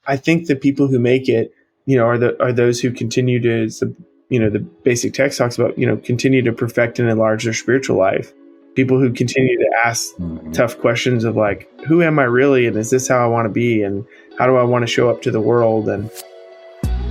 I think the people who make it, are those who continue to, the basic text talks about, continue to perfect and enlarge their spiritual life. People who continue to ask tough questions of like, who am I really? And is this how I want to be? And how do I want to show up to the world? And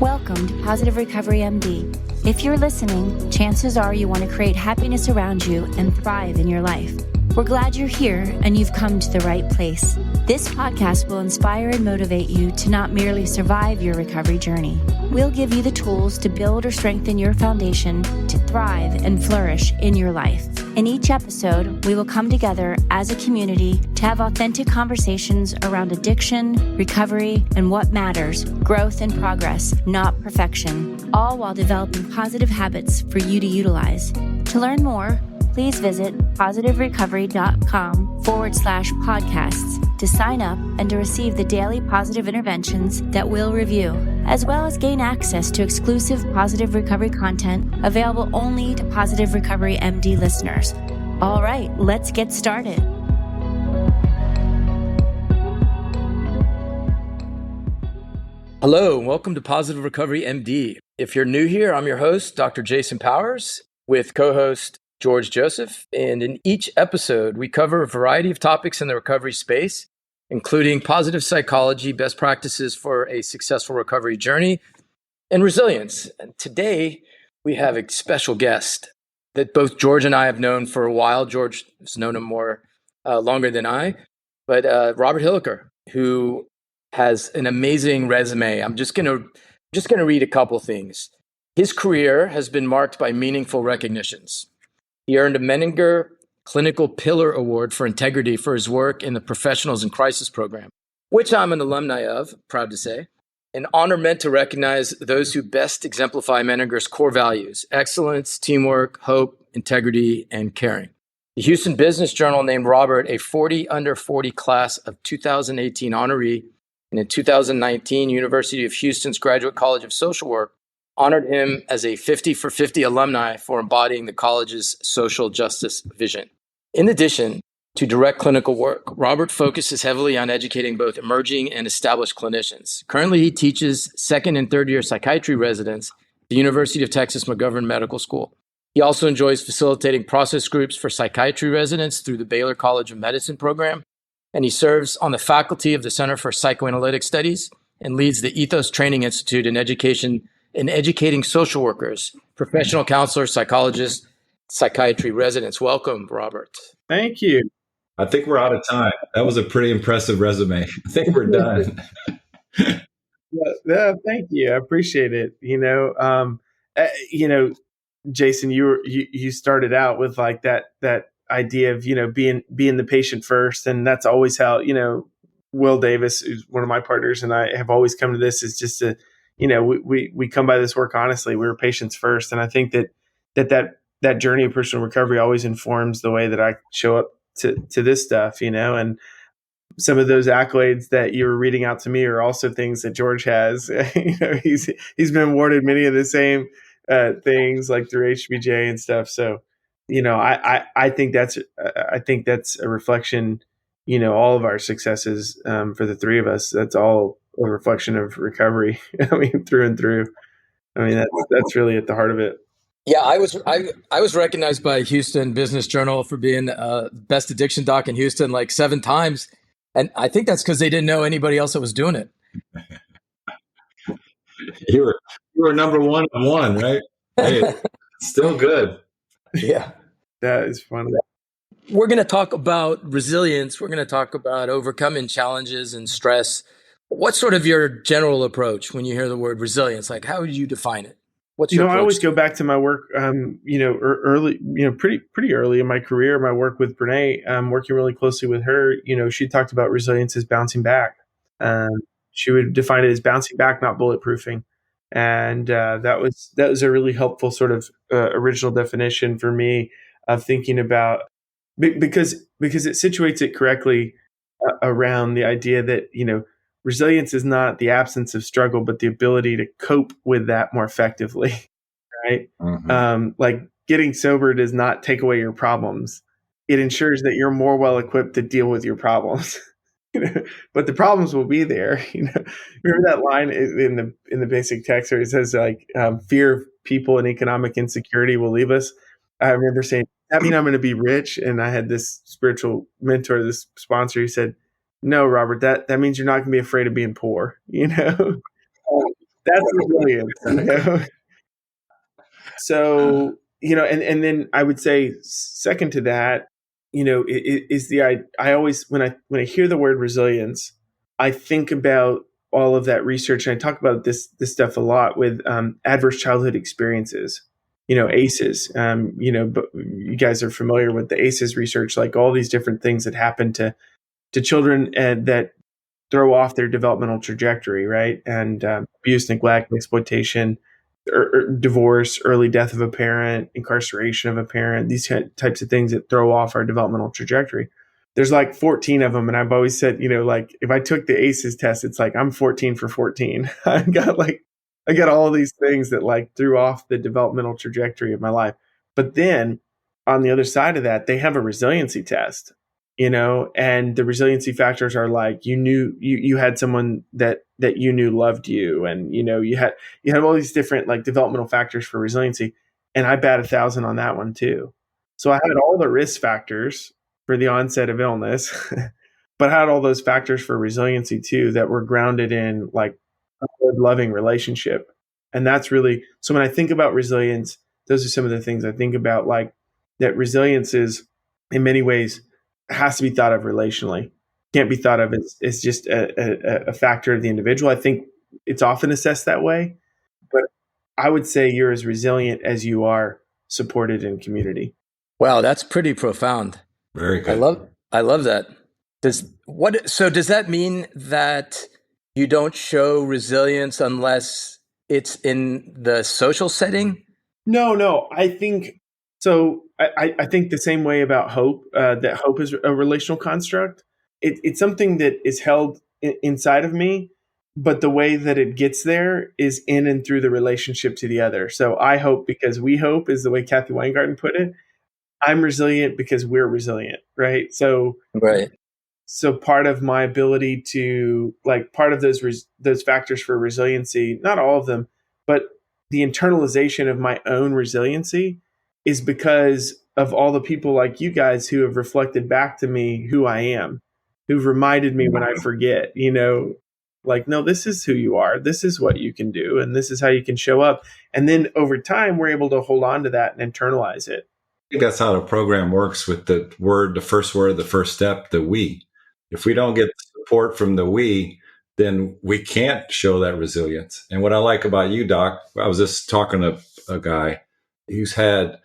welcome to Positive Recovery MD. If you're listening, chances are you want to create happiness around you and thrive in your life. We're glad you're here and you've come to the right place. This podcast will inspire and motivate you to not merely survive your recovery journey. We'll give you the tools to build or strengthen your foundation to thrive and flourish in your life. In each episode, we will come together as a community to have authentic conversations around addiction, recovery, and what matters, growth and progress, not perfection, all while developing positive habits for you to utilize. To learn more, please visit positiverecovery.com/podcasts to sign up and to receive the daily positive interventions that we'll review, as well as gain access to exclusive positive recovery content available only to Positive Recovery MD listeners. All right, let's get started. Hello, and welcome to Positive Recovery MD. If you're new here, I'm your host, Dr. Jason Powers, with co-host George Joseph, and in each episode, we cover a variety of topics in the recovery space, including positive psychology, best practices for a successful recovery journey, and resilience. And today, we have a special guest that both George and I have known for a while. George has known him more longer than I, but Robert Hilliker, who has an amazing resume. I'm just gonna read a couple things. His career has been marked by meaningful recognitions. He earned a Menninger Clinical Pillar Award for Integrity for his work in the Professionals in Crisis program, which I'm an alumni of, proud to say. An honor meant to recognize those who best exemplify Menninger's core values: excellence, teamwork, hope, integrity, and caring. The Houston Business Journal named Robert a 40 under 40 class of 2018 honoree, and in 2019, University of Houston's Graduate College of Social Work honored him as a 50 for 50 alumni for embodying the college's social justice vision. In addition to direct clinical work, Robert focuses heavily on educating both emerging and established clinicians. Currently, he teaches second and third year psychiatry residents at the University of Texas McGovern Medical School. He also enjoys facilitating process groups for psychiatry residents through the Baylor College of Medicine program, and he serves on the faculty of the Center for Psychoanalytic Studies and leads the Ethos Training Institute in educating social workers, professional counselors, psychologists, psychiatry residents. Welcome, Robert. Thank you. I think we're out of time. That was a pretty impressive resume. I think we're done. Yeah, thank you. I appreciate it. Jason, you started out with like that idea of being the patient first, and that's always how Will Davis, who's one of my partners, and I have always come to this is just to we come by this work honestly. We're patients first, and I think that journey of personal recovery always informs the way that I show up to this stuff, and some of those accolades that you were reading out to me are also things that George has. He's been awarded many of the same things like through HBJ and stuff. So, I think that's a reflection, all of our successes for the three of us. That's all a reflection of recovery. I mean, through and through. I mean, that's really at the heart of it. Yeah, I was recognized by Houston Business Journal for being best addiction doc in Houston like 7 times, and I think that's because they didn't know anybody else that was doing it. You were number one of one, right? Hey, still good. Yeah, that is funny. We're going to talk about resilience. We're going to talk about overcoming challenges and stress. What's sort of your general approach when you hear the word resilience? Like, how would you define it? What's your approach? I always go back to my work, early, pretty early in my career, my work with Brené, working really closely with her. She talked about resilience as bouncing back. She would define it as bouncing back, not bulletproofing. And that was a really helpful sort of original definition for me of thinking about, because it situates it correctly around the idea that, resilience is not the absence of struggle, but the ability to cope with that more effectively, right? Mm-hmm. Like getting sober does not take away your problems. It ensures that you're more well equipped to deal with your problems. but the problems will be there. Remember that line in the basic text where it says like fear of people and economic insecurity will leave us. I remember saying, "That mean I'm going to be rich?" And I had this spiritual mentor, this sponsor, he said, "No, Robert, that means you're not going to be afraid of being poor." That's resilience. So, and then I would say second to that, is I always, when I hear the word resilience, I think about all of that research. And I talk about this stuff a lot with adverse childhood experiences, ACEs. But you guys are familiar with the ACEs research, like all these different things that happen to children and that throw off their developmental trajectory, right? And abuse, neglect, exploitation, or divorce, early death of a parent, incarceration of a parent, these types of things that throw off our developmental trajectory. There's like 14 of them. And I've always said, like if I took the ACEs test, it's like I'm 14 for 14. I got all these things that like threw off the developmental trajectory of my life. But then on the other side of that, they have a resiliency test, and the resiliency factors are like, you had someone that you knew loved you. And, you have all these different like developmental factors for resiliency. And I bat 1,000 on that one too. So I had all the risk factors for the onset of illness, but I had all those factors for resiliency too, that were grounded in like a good, loving relationship. And that's really, so when I think about resilience, those are some of the things I think about, like that resilience is in many ways has to be thought of relationally. Can't be thought of as just a factor of the individual. I think it's often assessed that way, but I would say you're as resilient as you are supported in community. Wow, that's pretty profound. Very good. I love that. So does that mean that you don't show resilience unless it's in the social setting? No. I think so. I think the same way about hope, that hope is a relational construct. It's something that is held inside of me, but the way that it gets there is in and through the relationship to the other. So I hope because we hope is the way Kathy Weingarten put it. I'm resilient because we're resilient, right? So right. So part of my ability to part of those factors for resiliency, not all of them, but the internalization of my own resiliency is because of all the people like you guys who have reflected back to me who I am, who've reminded me when I forget, no, this is who you are. This is what you can do. And this is how you can show up. And then over time, we're able to hold on to that and internalize it. I think that's how the program works with the first word, the first step, the we. If we don't get support from the we, then we can't show that resilience. And what I like about you, Doc, I was just talking to a guy who's had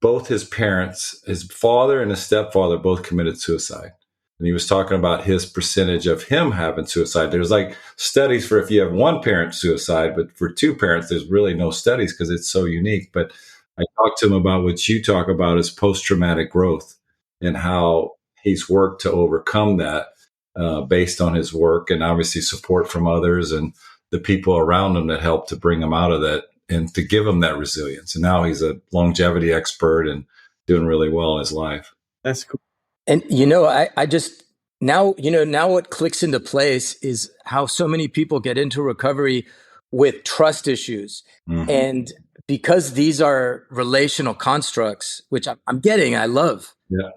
both his parents, his father and his stepfather, both committed suicide. And he was talking about his percentage of him having suicide. There's like studies for if you have one parent suicide, but for two parents, there's really no studies because it's so unique. But I talked to him about what you talk about is post-traumatic growth and how he's worked to overcome that based on his work and obviously support from others and the people around him that helped to bring him out of that and to give him that resilience. And now he's a longevity expert and doing really well in his life. That's cool. And, I just now what clicks into place is how so many people get into recovery with trust issues. Mm-hmm. And because these are relational constructs, which I love. Yeah.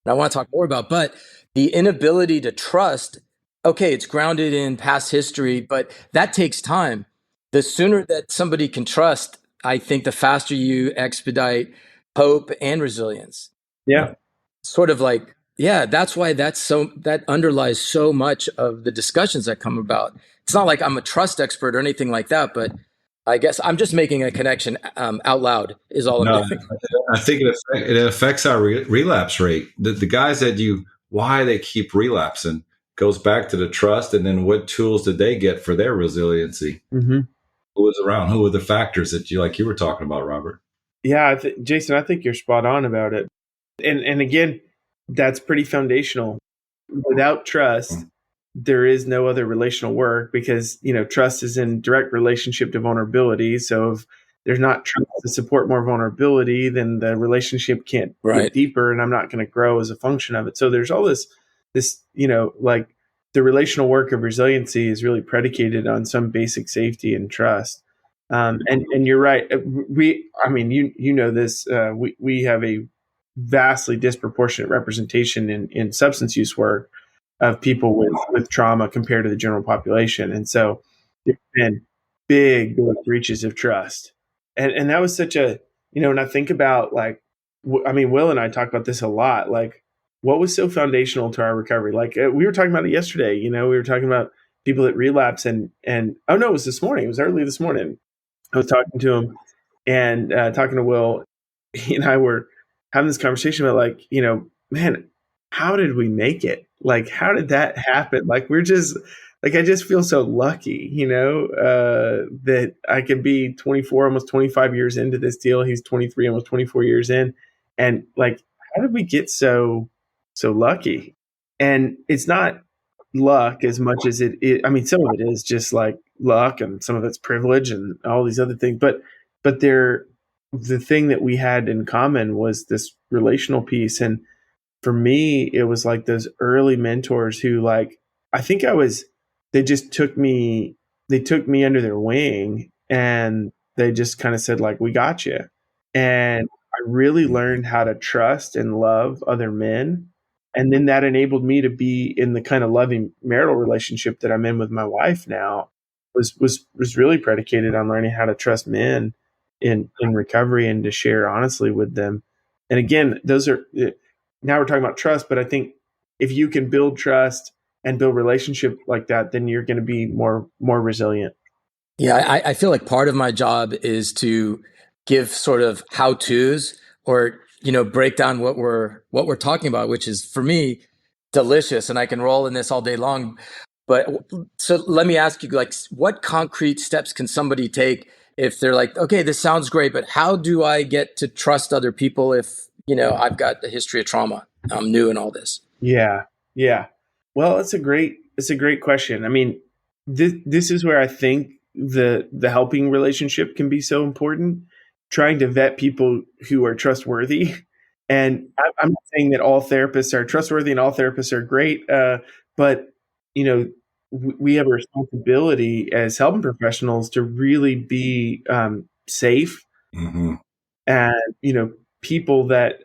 And I want to talk more about, but the inability to trust, okay, it's grounded in past history, but that takes time. The sooner that somebody can trust, I think the faster you expedite hope and resilience. Yeah. Sort of like, that's why that underlies so much of the discussions that come about. It's not like I'm a trust expert or anything like that, but I guess I'm just making a connection out loud is all I'm doing. I think it affects our relapse rate. The guys why they keep relapsing goes back to the trust. And then what tools did they get for their resiliency? Mm-hmm. Who was around? Who were the factors that you were talking about, Robert? Yeah, Jason, I think you're spot on about it. And again, that's pretty foundational. Without trust, there is no other relational work because, trust is in direct relationship to vulnerability. So if there's not trust to support more vulnerability, then the relationship can't get deeper and I'm not going to grow as a function of it. So there's all this, the relational work of resiliency is really predicated on some basic safety and trust. And you're right. You know this. We have a vastly disproportionate representation in substance use work of people with trauma compared to the general population, and so there's been big breaches of trust, and that was such a when I think about Will and I talk about this a lot, like what was so foundational to our recovery. Like we were talking about it yesterday. We were talking about people that relapse, and oh no, it was this morning. It was early this morning. I was talking to him and talking to Will. He and I were having this conversation about man, how did we make it? Like, how did that happen? Like, we're just I just feel so lucky, that I could be 24, almost 25 years into this deal. He's 23, almost 24 years in. And how did we get so lucky? And it's not luck as much as some of it is just like luck, and some of it's privilege and all these other things. But the thing that we had in common was this relational piece. And for me, it was like those early mentors who they took me under their wing, and they just kind of said, like, we got you. And I really learned how to trust and love other men. And then that enabled me to be in the kind of loving marital relationship that I'm in with my wife now. Was really predicated on learning how to trust men in recovery and to share honestly with them. And again, those are, now we're talking about trust, but I think if you can build trust and build relationship like that, then you're going to be more resilient. Yeah, I feel like part of my job is to give sort of how-tos, or break down what we're talking about, which is for me delicious, and I can roll in this all day long. But so let me ask you, like, what concrete steps can somebody take if they're like, okay, this sounds great, but how do I get to trust other people if I've got a history of trauma, I'm new in all this? Yeah. Well, it's a great question. I mean, this is where I think the helping relationship can be so important. Trying to vet people who are trustworthy, and I'm not saying that all therapists are trustworthy and all therapists are great, but we have a responsibility as helping professionals to really be safe, Mm-hmm. and people that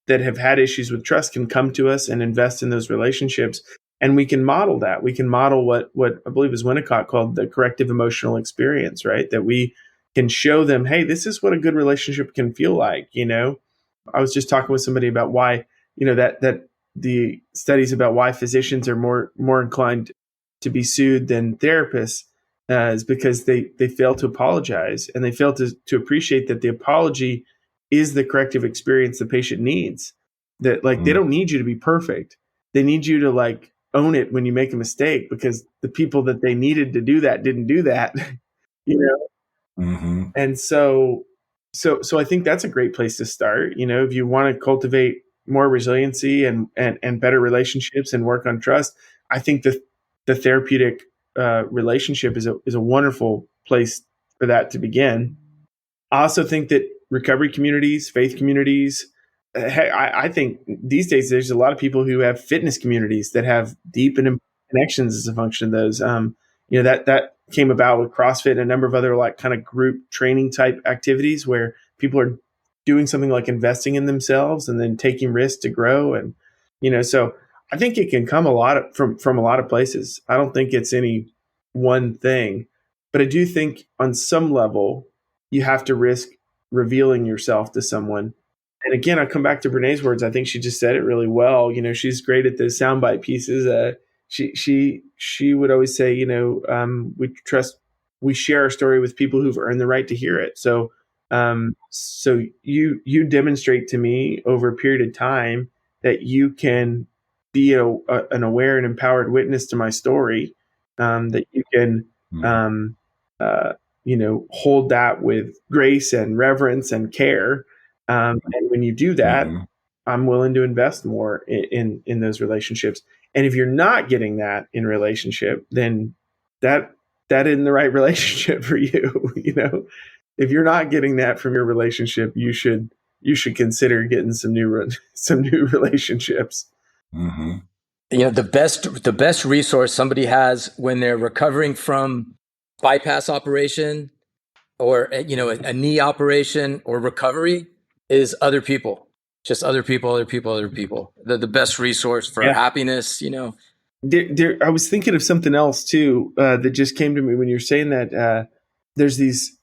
have had issues with trust can come to us and invest in those relationships. And we can model that. We can model what I believe is Winnicott called the corrective emotional experience, right? That we can show them, hey, this is what a good relationship can feel like. I was just talking with somebody about why, that the studies about why physicians are more inclined to be sued than therapists is because they fail to apologize, and they fail to appreciate that the apology is the corrective experience the patient needs. That they don't need you to be perfect. They need you to own it when you make a mistake, because the people that they needed to do that didn't do that. Mm-hmm. And so I think that's a great place to start. If you want to cultivate more resiliency and better relationships and work on trust, I think the therapeutic relationship is a wonderful place for that to begin. I also think that recovery communities, faith communities, I think these days there's a lot of people who have fitness communities that have deep and connections as a function of those. That came about with CrossFit and a number of other kind of group training type activities where people are doing something like investing in themselves and then taking risks to grow. And, so I think it can come from a lot of places. I don't think it's any one thing, but I do think on some level you have to risk revealing yourself to someone. And again, I come back to Brené's words. I think she just said it really well. She's great at the soundbite pieces. She would always say, we share our story with people who've earned the right to hear it. So you demonstrate to me over a period of time that you can be an aware and empowered witness to my story, that you can, hold that with grace and reverence and care. And when you do that, I'm willing to invest more in those relationships. And if you're not getting that in relationship, then that isn't the right relationship for you. If you're not getting that from your relationship, you should consider getting some new relationships. Mm-hmm. The best resource somebody has when they're recovering from bypass operation or a knee operation or recovery is other people. Just other people. The best resource for happiness. I was thinking of something else too that just came to me when you're saying that. There's these,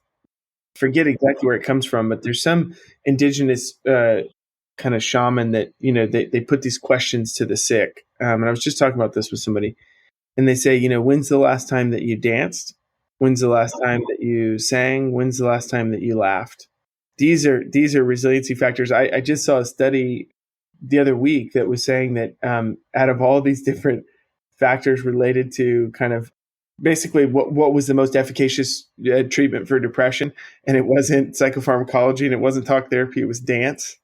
forget exactly where it comes from, but there's some indigenous kind of shaman that they put these questions to the sick. And I was just talking about this with somebody, and they say, when's the last time that you danced? When's the last time that you sang? When's the last time that you laughed? These are resiliency factors. I just saw a study the other week that was saying that out of all these different factors related to kind of basically what was the most efficacious treatment for depression, and it wasn't psychopharmacology and it wasn't talk therapy, it was dance.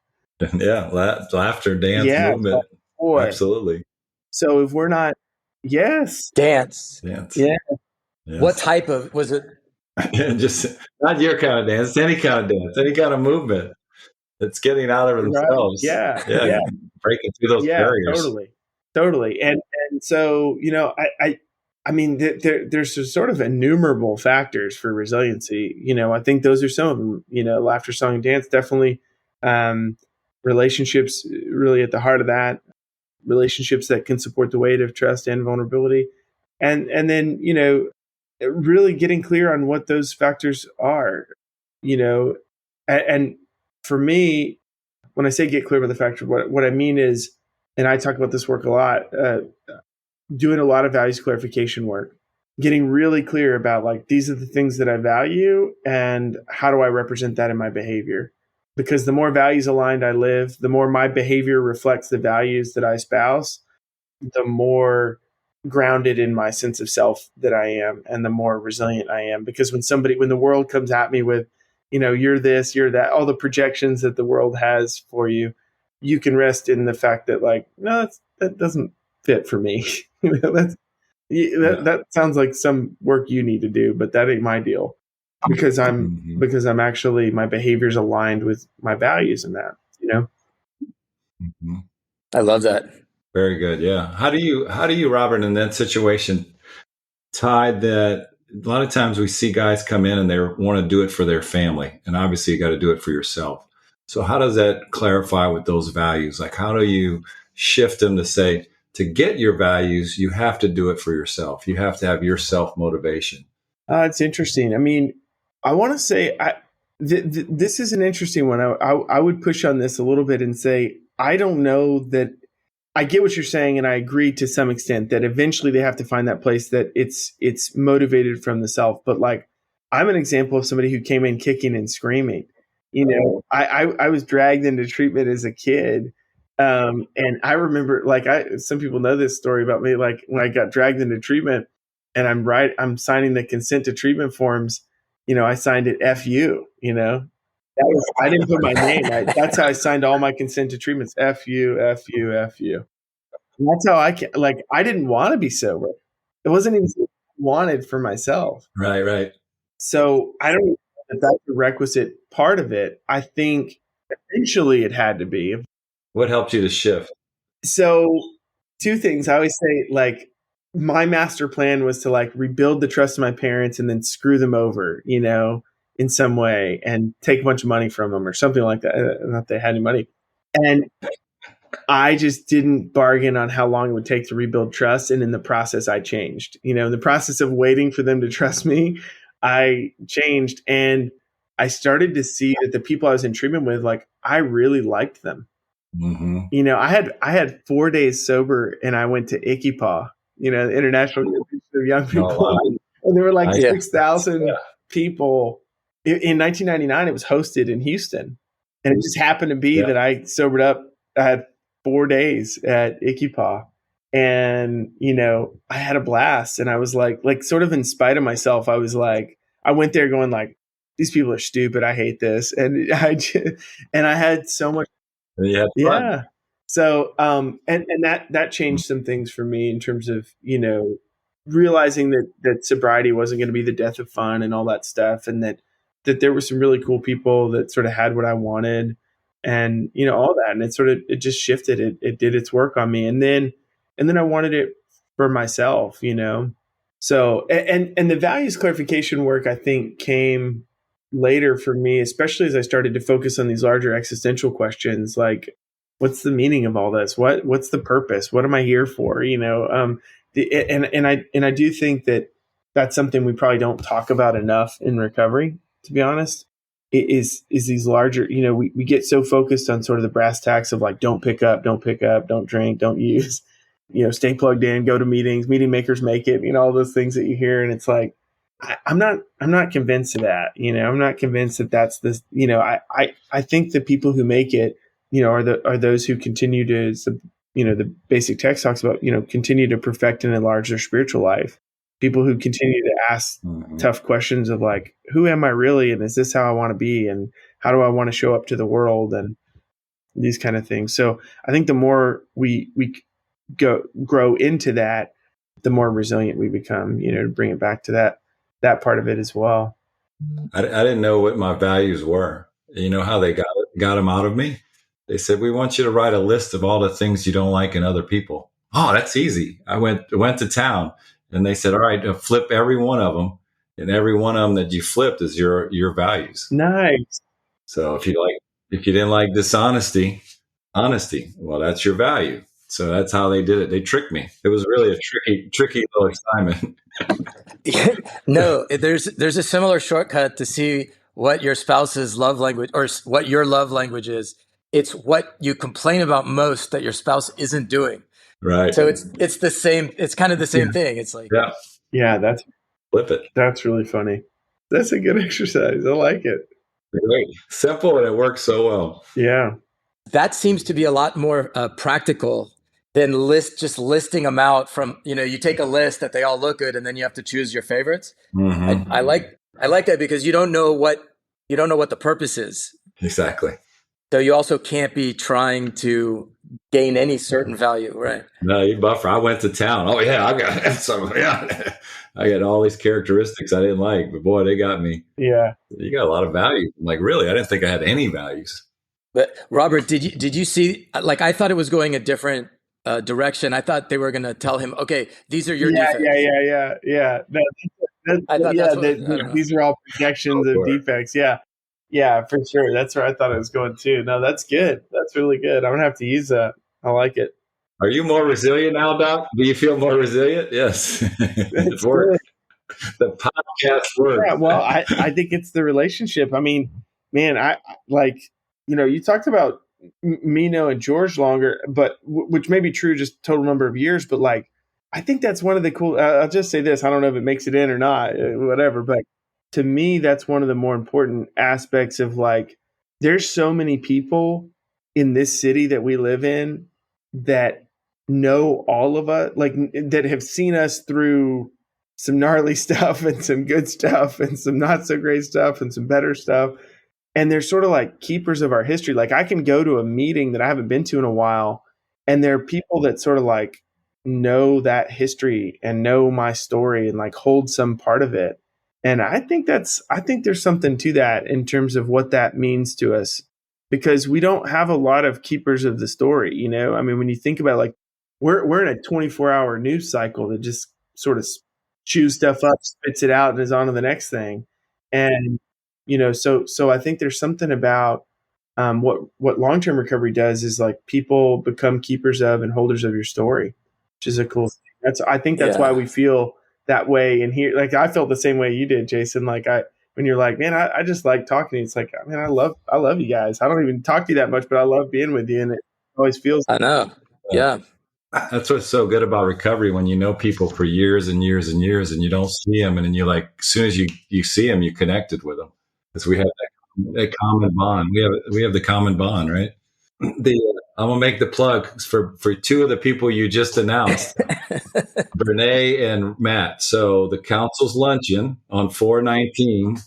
Yeah, laughter, dance, movement. Boy. Absolutely. So if we're not, dance. Yeah. Yes. What type of was it? Just not your kind of dance, any kind of dance, any kind of movement. It's getting out of themselves. Right. Yeah. Breaking through those barriers. Totally. And so, I mean, there's sort of innumerable factors for resiliency. I think those are some of them. Laughter, song, and dance, definitely. Relationships really at the heart of that. Relationships that can support the weight of trust and vulnerability, and then really getting clear on what those factors are. And for me, when I say get clear about the factors, what I mean is, and I talk about this work a lot. Doing a lot of values clarification work, getting really clear about like, these are the things that I value and how do I represent that in my behavior? Because the more values aligned I live, the more my behavior reflects the values that I espouse, the more grounded in my sense of self that I am and the more resilient I am. Because when the world comes at me with, you're this, you're that, all the projections that the world has for you, you can rest in the fact that like, no, that doesn't fit for me. That sounds like some work you need to do, but that ain't my deal because I'm actually, my behavior's aligned with my values in that, Mm-hmm. I love that. Very good. Yeah. How do you, Robert, in that situation, tie that? A lot of times we see guys come in and they want to do it for their family, and obviously you got to do it for yourself. So how does that clarify with those values? Like, how do you shift them to say, to get your values, you have to do it for yourself. You have to have your self-motivation. It's interesting. I mean, I want to say this is an interesting one. I would push on this a little bit and say, I don't know that I get what you're saying. And I agree to some extent that eventually they have to find that place that it's motivated from the self. But like, I'm an example of somebody who came in kicking and screaming. I was dragged into treatment as a kid. And I remember, like, some people know this story about me. Like, when I got dragged into treatment, and I'm signing the consent to treatment forms. I signed it FU. I didn't put my name. That's how I signed all my consent to treatments. FU. And that's how I didn't want to be sober. It wasn't even something I wanted for myself. Right. So I don't know if that's a requisite part of it. I think eventually it had to be. What helped you to shift? So two things. I always say, like, my master plan was to like rebuild the trust of my parents and then screw them over, in some way and take a bunch of money from them or something like that. Not that they had any money. And I just didn't bargain on how long it would take to rebuild trust. And in the process, I changed. In the process of waiting for them to trust me, I changed. And I started to see that the people I was in treatment with, like, I really liked them. Mm-hmm. I had 4 days sober and I went to Ikipa, the International Convention of Young People. Oh, wow. And there were like 6,000 people. In 1999, it was hosted in Houston. And it just happened to be that I sobered up. I had 4 days at Ikipa. And, I had a blast. And I was like sort of in spite of myself, I was like, I went there going like, these people are stupid. I hate this. And I had so much. Yeah. So, and that changed some things for me in terms of, realizing that sobriety wasn't going to be the death of fun and all that stuff. And that there were some really cool people that sort of had what I wanted and, all that. And it just shifted. It did its work on me. And then, And then I wanted it for myself, So, and the values clarification work, I think, came later for me, especially as I started to focus on these larger existential questions, like, what's the meaning of all this? What's the purpose? What am I here for? And I do think that that's something we probably don't talk about enough in recovery, to be honest. It is these larger, we get so focused on sort of the brass tacks of like, don't pick up, don't drink, don't use, stay plugged in, go to meetings, meeting makers make it, all those things that you hear. And it's like, I'm not convinced of that. I'm not convinced that that's this, I think the people who make it, are those who continue to, the basic text talks about, continue to perfect and enlarge their spiritual life. People who continue to ask tough questions of like, who am I really? And is this how I want to be? And how do I want to show up to the world? And these kind of things. So I think the more we grow into that, the more resilient we become, to bring it back to that part of it as well. I didn't know what my values were. You know how they got them out of me? They said, we want you to write a list of all the things you don't like in other people. Oh, that's easy. I went to town and they said, all right, flip every one of them. And every one of them that you flipped is your values. Nice. So if you didn't like honesty, well, that's your value. So that's how they did it. They tricked me. It was really a tricky little assignment. No, there's a similar shortcut to see what your spouse's love language or what your love language is. It's what you complain about most that your spouse isn't doing. Right. So it's the same. It's kind of the same thing. It's like, that's flip it. That's really funny. That's a good exercise. I like it. Great. Simple, and it works so well. Yeah. That seems to be a lot more practical than just listing them out from, you take a list that they all look good and then you have to choose your favorites. Mm-hmm. I like that because you don't know what the purpose is. Exactly. So you also can't be trying to gain any certain value, right? No, you buffer. I went to town. Oh yeah, I got some. Yeah, I got all these characteristics I didn't like, but boy, they got me. Yeah, you got a lot of value. I'm like, really? I didn't think I had any values. But Robert, did you see? Like, I thought it was going a different direction. I thought they were going to tell him, okay, these are your defects. Yeah. These are all projections of defects. Yeah, for sure. That's where I thought it was going too. No, that's good. That's really good. I'm gonna have to use that. I like it. Are you more resilient now, Doc? Do you feel more resilient? Yes. It's worked. The podcast works. Yeah, well, I think it's the relationship. I mean, man, I like, you talked about me knowing George longer, but which may be true, just total number of years. But like, I think that's one of the cool. I'll just say this: I don't know if it makes it in or not, whatever. But to me, that's one of the more important aspects of like, there's so many people in this city that we live in that know all of us, like that have seen us through some gnarly stuff and some good stuff and some not so great stuff and some better stuff. And they're sort of like keepers of our history. Like I can go to a meeting that I haven't been to in a while, and there are people that sort of like know that history and know my story and like hold some part of it. And I think there's something to that in terms of what that means to us, because we don't have a lot of keepers of the story. I mean, when you think about like, we're in a 24-hour news cycle that just sort of chews stuff up, spits it out, and is on to the next thing. And, so I think there's something about what long-term recovery does is like people become keepers of and holders of your story, which is a cool thing. I think that's why we feel that way. And here, like I felt the same way you did, Jason. Like when you're like, man, I just like talking to you. It's like, man, I love you guys. I don't even talk to you that much, but I love being with you. And it always feels. I know. Yeah. That's what's so good about recovery, when you know people for years and years and years and you don't see them. And then you're like, as soon as you see them, you connected with them, because we have that common bond. We have the common bond, right? I'm gonna make the plug for two of the people you just announced, Brené and Matt. So the Council's Luncheon on 4/19,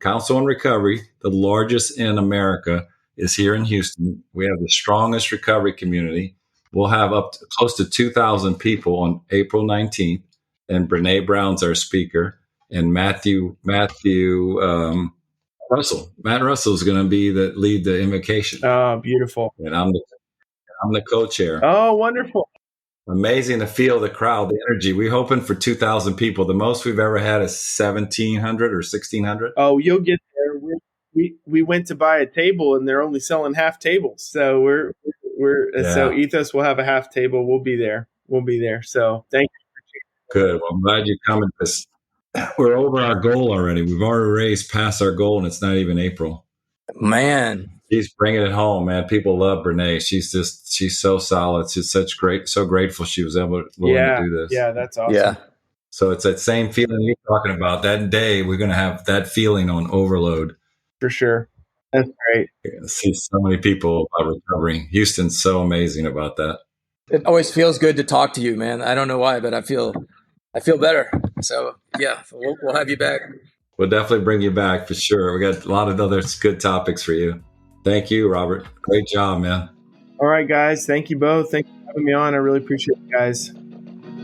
Council on Recovery, the largest in America, is here in Houston. We have the strongest recovery community. We'll have up to close to 2,000 people on April 19th, and Brené Brown's our speaker, and Matt Russell is going to be lead the invocation. Oh, beautiful! And I'm the co-chair. Oh, wonderful! Amazing to feel the crowd, the energy. We're hoping for 2,000 people. The most we've ever had is 1,700 or 1,600. Oh, you'll get there. We went to buy a table and they're only selling half tables. So so Ethos will have a half table. We'll be there. So thank you. Good. Well, I'm glad you're coming because we're over our goal already. We've already raised past our goal and it's not even April. Man. She's bringing it home, man. People love Brené. She's so solid. She's so grateful she was willing to do this. Yeah, that's awesome. Yeah. So it's that same feeling you're talking about. That day, we're going to have that feeling on overload. For sure. That's great. I see so many people about recovering. Houston's so amazing about that. It always feels good to talk to you, man. I don't know why, but I feel better. So yeah, we'll have you back. We'll definitely bring you back for sure. We got a lot of other good topics for you. Thank you, Robert. Great job, man. All right, guys. Thank you both. Thank you for having me on. I really appreciate it, guys.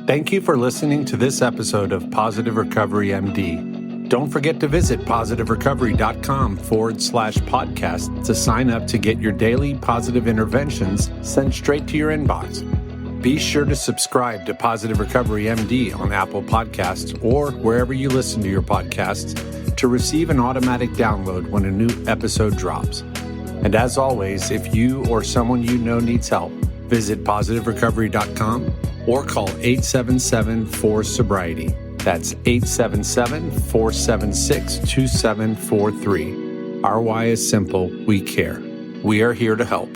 Thank you for listening to this episode of Positive Recovery MD. Don't forget to visit positiverecovery.com/podcast to sign up to get your daily positive interventions sent straight to your inbox. Be sure to subscribe to Positive Recovery MD on Apple Podcasts or wherever you listen to your podcasts to receive an automatic download when a new episode drops. And as always, if you or someone you know needs help, visit positiverecovery.com or call 877-4-SOBRIETY. That's 877-476-2743. Our why is simple. We care. We are here to help.